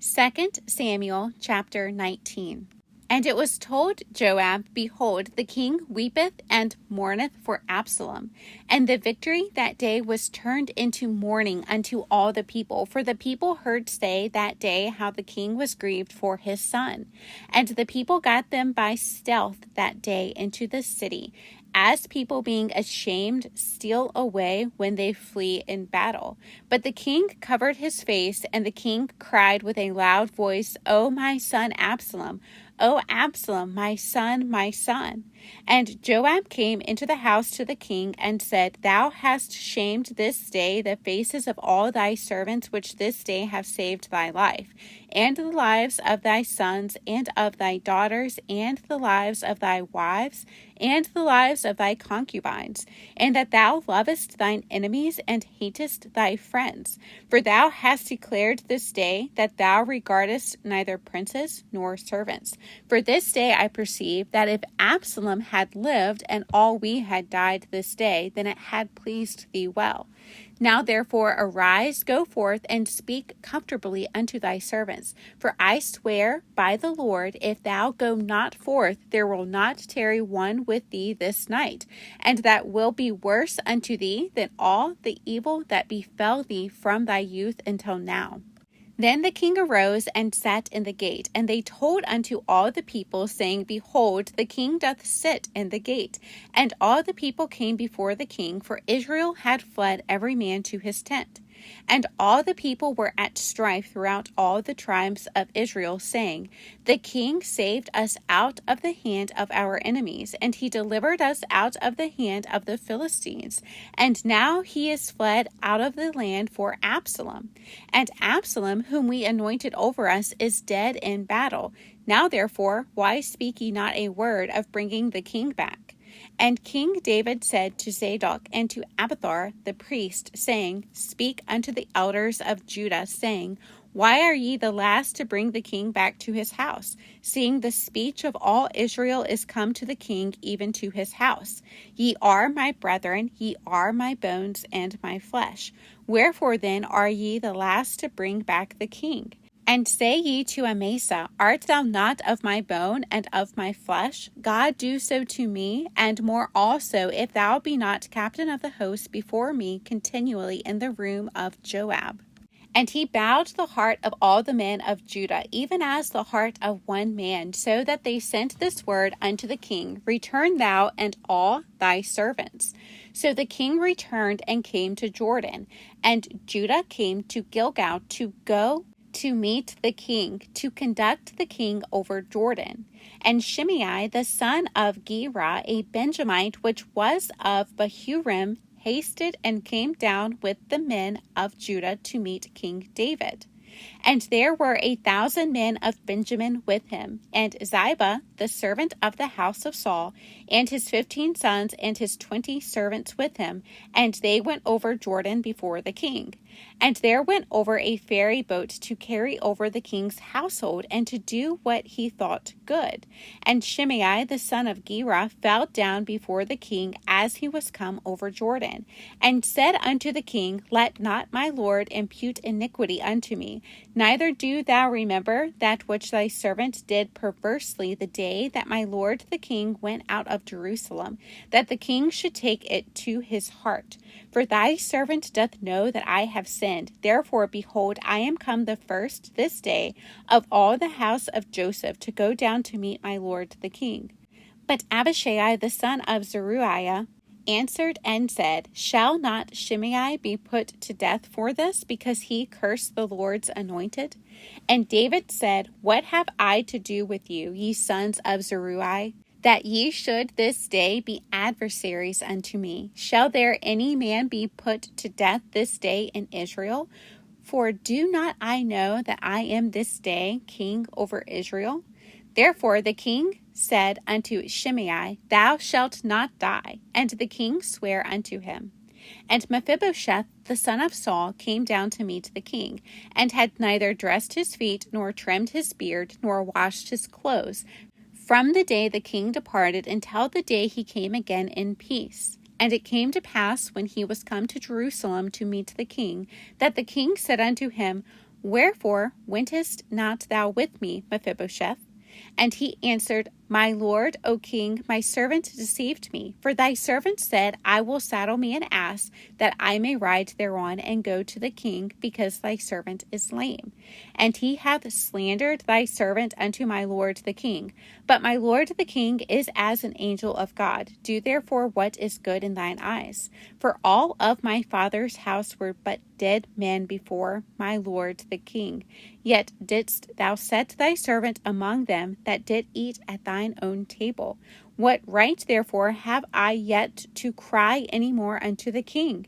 2 Samuel chapter 19. And it was told Joab, Behold, the king weepeth and mourneth for Absalom. And the victory that day was turned into mourning unto all the people. For the people heard say that day how the king was grieved for his son. And the people got them by stealth that day into the city, as people being ashamed steal away when they flee in battle. But the king covered his face, and the king cried with a loud voice, O my son Absalom! O Absalom, my son, my son. And Joab came into the house to the king and said, Thou hast shamed this day the faces of all thy servants which this day have saved thy life, and the lives of thy sons and of thy daughters, and the lives of thy wives, and the lives of thy concubines, and that thou lovest thine enemies and hatest thy friends. For thou hast declared this day that thou regardest neither princes nor servants. For this day I perceive that if Absalom had lived and all we had died this day, then it had pleased thee well. Now therefore arise, go forth, and speak comfortably unto thy servants. For I swear by the Lord, if thou go not forth, there will not tarry one with thee this night, and that will be worse unto thee than all the evil that befell thee from thy youth until now. Then the king arose and sat in the gate, and they told unto all the people, saying, Behold, the king doth sit in the gate. And all the people came before the king, for Israel had fled every man to his tent. And all the people were at strife throughout all the tribes of Israel, saying, The king saved us out of the hand of our enemies, and he delivered us out of the hand of the Philistines. And now he is fled out of the land for Absalom. And Absalom, whom we anointed over us, is dead in battle. Now therefore, why speak ye not a word of bringing the king back? And King David said to Zadok and to Abiathar the priest, saying, Speak unto the elders of Judah, saying, Why are ye the last to bring the king back to his house, seeing the speech of all Israel is come to the king, even to his house? Ye are my brethren, ye are my bones and my flesh. Wherefore then are ye the last to bring back the king? And say ye to Amasa, Art thou not of my bone and of my flesh? God do so to me, and more also, if thou be not captain of the host before me continually in the room of Joab. And he bowed the heart of all the men of Judah, even as the heart of one man, so that they sent this word unto the king, Return thou and all thy servants. So the king returned and came to Jordan, and Judah came to Gilgal to go to meet the king, to conduct the king over Jordan. And Shimei, the son of Gera, a Benjamite, which was of Bahurim, hasted and came down with the men of Judah to meet King David. And there were 1,000 men of Benjamin with him, and Ziba, the servant of the house of Saul, and his 15 sons and his 20 servants with him, and they went over Jordan before the king. And there went over a ferry boat to carry over the king's household, and to do what he thought good. And Shimei, the son of Gera, fell down before the king as he was come over Jordan, and said unto the king, Let not my lord impute iniquity unto me, neither do thou remember that which thy servant did perversely the day that my lord the king went out of Jerusalem, that the king should take it to his heart. For thy servant doth know that I have sinned. Therefore, behold, I am come the first this day of all the house of Joseph to go down to meet my lord the king. But Abishai the son of Zeruiah answered and said, Shall not Shimei be put to death for this, because he cursed the Lord's anointed? And David said, What have I to do with you, ye sons of Zeruiah, that ye should this day be adversaries unto me? Shall there any man be put to death this day in Israel? For do not I know that I am this day king over Israel? Therefore the king said unto Shimei, Thou shalt not die. And the king sware unto him. And Mephibosheth, the son of Saul, came down to meet the king, and had neither dressed his feet, nor trimmed his beard, nor washed his clothes, from the day the king departed until the day he came again in peace. And it came to pass, when he was come to Jerusalem to meet the king, that the king said unto him, Wherefore wentest not thou with me, Mephibosheth? And he answered, My lord, O king, my servant deceived me. For thy servant said, I will saddle me an ass, that I may ride thereon and go to the king, because thy servant is lame. And he hath slandered thy servant unto my lord the king. But my lord the king is as an angel of God. Do therefore what is good in thine eyes. For all of my father's house were but dead men before my lord the king. Yet didst thou set thy servant among them that did eat at thine own table. What right therefore have I yet to cry any more unto the king?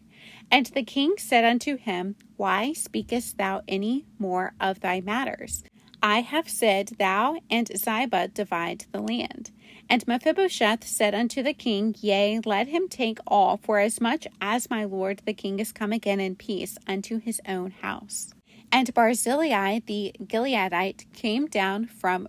And the king said unto him, Why speakest thou any more of thy matters? I have said, Thou and Ziba divide the land. And Mephibosheth said unto the king, Yea, let him take all, forasmuch as my lord the king is come again in peace unto his own house. And Barzillai the Gileadite came down from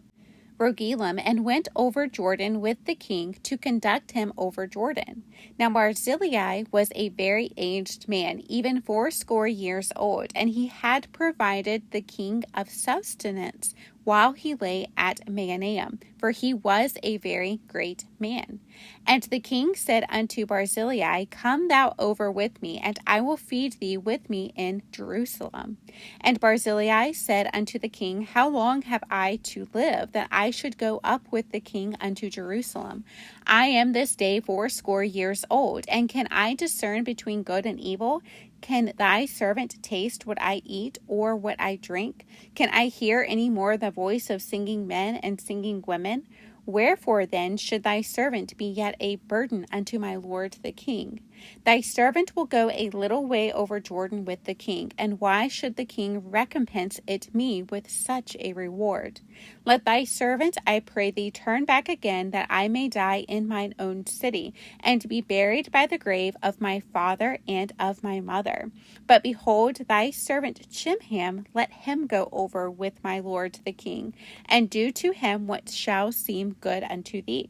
Rogelim and went over Jordan with the king to conduct him over Jordan. Now Barzillai was a very aged man, even 80 years old, and he had provided the king of sustenance while he lay at Mahanaim, for he was a very great man. And the king said unto Barzillai, Come thou over with me, and I will feed thee with me in Jerusalem. And Barzillai said unto the king, How long have I to live, that I should go up with the king unto Jerusalem? I am this day 80 years old, and can I discern between good and evil? Can thy servant taste what I eat or what I drink? Can I hear any more the voice of singing men and singing women? Wherefore then should thy servant be yet a burden unto my lord the king? Thy servant will go a little way over Jordan with the king, and why should the king recompense it me with such a reward? Let thy servant, I pray thee, turn back again, that I may die in mine own city, and be buried by the grave of my father and of my mother. But behold, thy servant Chimham, let him go over with my lord the king, and do to him what shall seem good unto thee.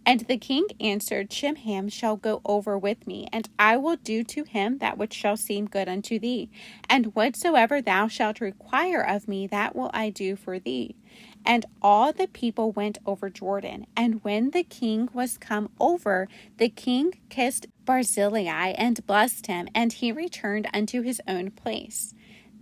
And the king answered, Chimham shall go over with me, and I will do to him that which shall seem good unto thee. And whatsoever thou shalt require of me, that will I do for thee. And all the people went over Jordan. And when the king was come over, the king kissed Barzillai and blessed him, and he returned unto his own place.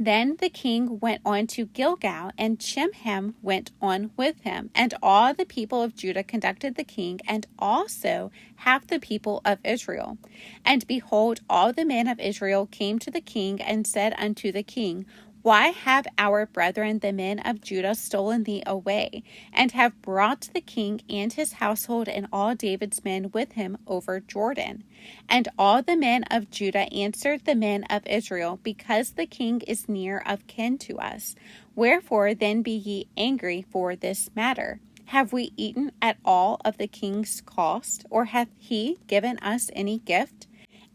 Then the king went on to Gilgal, and Chimham went on with him. And all the people of Judah conducted the king, and also half the people of Israel. And behold, all the men of Israel came to the king, and said unto the king, Why have our brethren the men of Judah stolen thee away, and have brought the king and his household and all David's men with him over Jordan? And all the men of Judah answered the men of Israel, Because the king is near of kin to us. Wherefore then be ye angry for this matter? Have we eaten at all of the king's cost, or hath he given us any gift?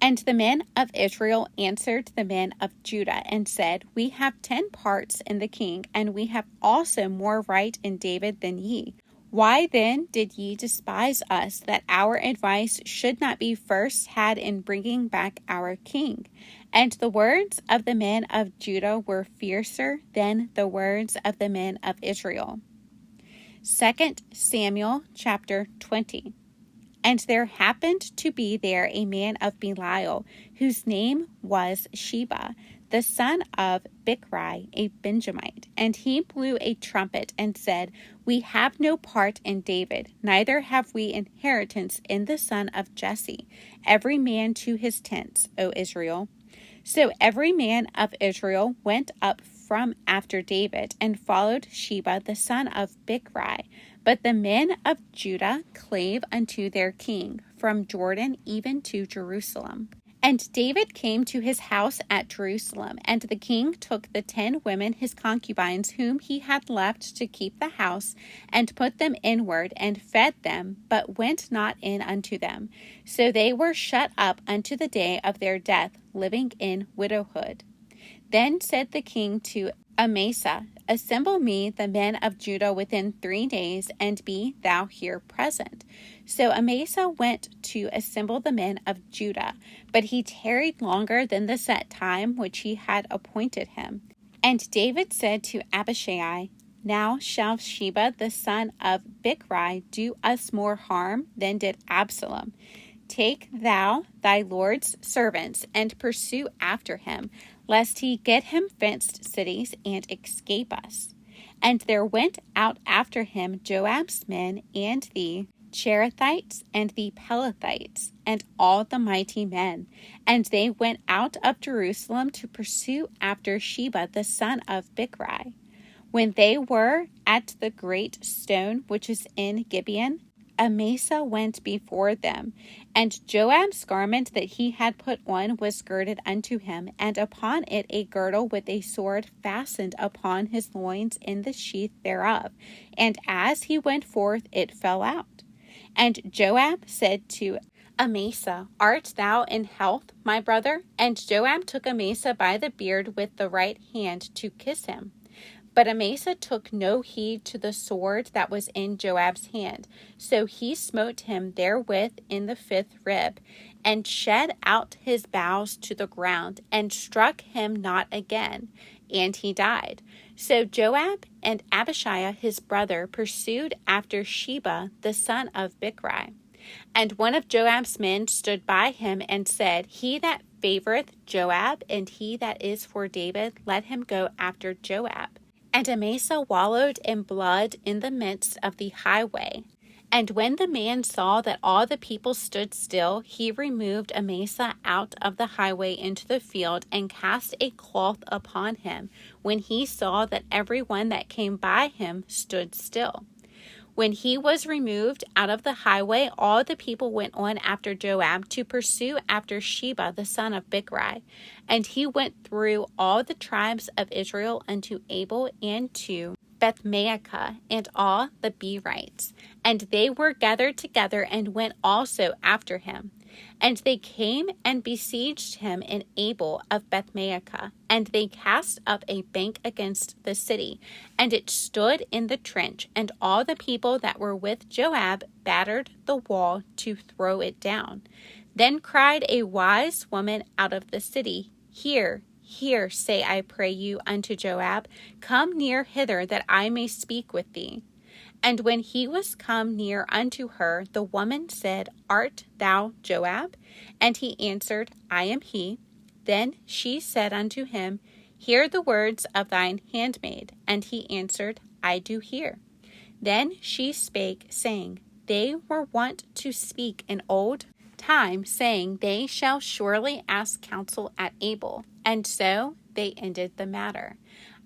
And the men of Israel answered the men of Judah, and said, We have 10 parts in the king, and we have also more right in David than ye. Why then did ye despise us, that our advice should not be first had in bringing back our king? And the words of the men of Judah were fiercer than the words of the men of Israel. 2 Samuel chapter 20. And there happened to be there a man of Belial, whose name was Sheba, the son of Bichri, a Benjamite. And he blew a trumpet and said, We have no part in David, neither have we inheritance in the son of Jesse. Every man to his tents, O Israel. So every man of Israel went up from after David, and followed Sheba the son of Bichri. But the men of Judah clave unto their king, from Jordan even to Jerusalem. And David came to his house at Jerusalem, and the king took the 10 women his concubines, whom he had left to keep the house, and put them inward, and fed them, but went not in unto them. So they were shut up unto the day of their death, living in widowhood. Then said the king to Amasa, Assemble me the men of Judah within 3 days, and be thou here present. So Amasa went to assemble the men of Judah, but he tarried longer than the set time which he had appointed him. And David said to Abishai, Now shall Sheba the son of Bichri do us more harm than did Absalom. Take thou thy Lord's servants, and pursue after him, lest he get him fenced cities, and escape us. And there went out after him Joab's men, and the Cherethites, and the Pelethites, and all the mighty men. And they went out of Jerusalem to pursue after Sheba the son of Bichri. When they were at the great stone which is in Gibeon, Amasa went before them, and Joab's garment that he had put on was girded unto him, and upon it a girdle with a sword fastened upon his loins in the sheath thereof. And as he went forth, it fell out. And Joab said to Amasa, Art thou in health, my brother? And Joab took Amasa by the beard with the right hand to kiss him. But Amasa took no heed to the sword that was in Joab's hand. So he smote him therewith in the 5th rib, and shed out his bowels to the ground, and struck him not again, and he died. So Joab and Abishai his brother pursued after Sheba the son of Bichri. And one of Joab's men stood by him and said, He that favoreth Joab, and he that is for David, let him go after Joab. And Amasa wallowed in blood in the midst of the highway. And when the man saw that all the people stood still, he removed Amasa out of the highway into the field, and cast a cloth upon him, when he saw that every one that came by him stood still. When he was removed out of the highway, all the people went on after Joab to pursue after Sheba the son of Bichri. And he went through all the tribes of Israel unto Abel and to Bethmaachah and all the Berites. And they were gathered together and went also after him. And they came and besieged him in Abel of Bethmaachah, and they cast up a bank against the city, and it stood in the trench, and all the people that were with Joab battered the wall to throw it down. Then cried a wise woman out of the city, Hear, hear, say I pray you unto Joab, Come near hither, that I may speak with thee. And when he was come near unto her, the woman said, Art thou Joab? And he answered, I am he. Then she said unto him, Hear the words of thine handmaid. And he answered, I do hear. Then she spake, saying, They were wont to speak in old time, saying, They shall surely ask counsel at Abel. And so they ended the matter.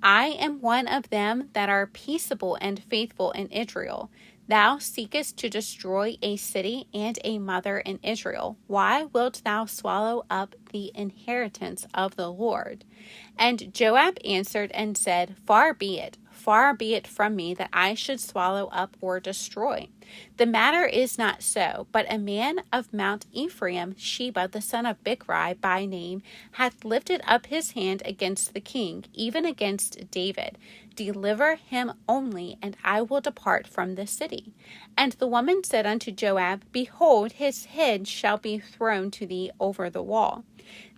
I am one of them that are peaceable and faithful in Israel. Thou seekest to destroy a city and a mother in Israel. Why wilt thou swallow up the inheritance of the Lord? And Joab answered and said, Far be it from me that I should swallow up or destroy. The matter is not so, but a man of Mount Ephraim, Sheba the son of Bichri by name, hath lifted up his hand against the king, even against David. Deliver him only, and I will depart from the city. And the woman said unto Joab, Behold, his head shall be thrown to thee over the wall.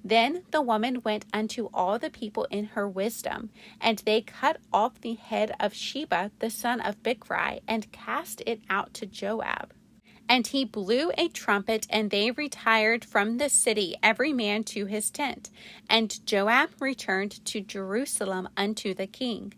Then the woman went unto all the people in her wisdom, and they cut off the head of Sheba the son of Bichri, and cast it out to Joab. And he blew a trumpet, and they retired from the city, every man to his tent. And Joab returned to Jerusalem unto the king.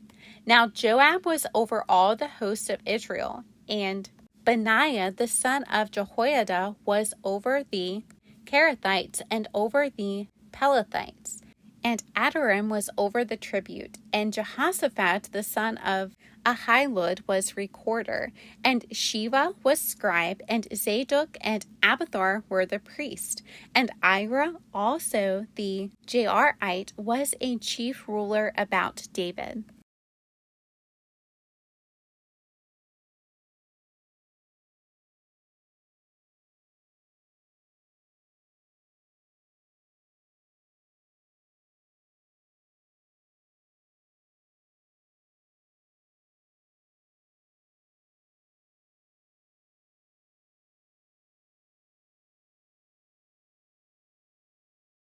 Now Joab was over all the hosts of Israel, and Benaiah the son of Jehoiada was over the Cherethites and over the Pelethites, and Adoram was over the tribute, and Jehoshaphat the son of Ahilud was recorder, and Sheva was scribe, and Zadok and Abiathar were the priest, and Ira also the Jairite was a chief ruler about David.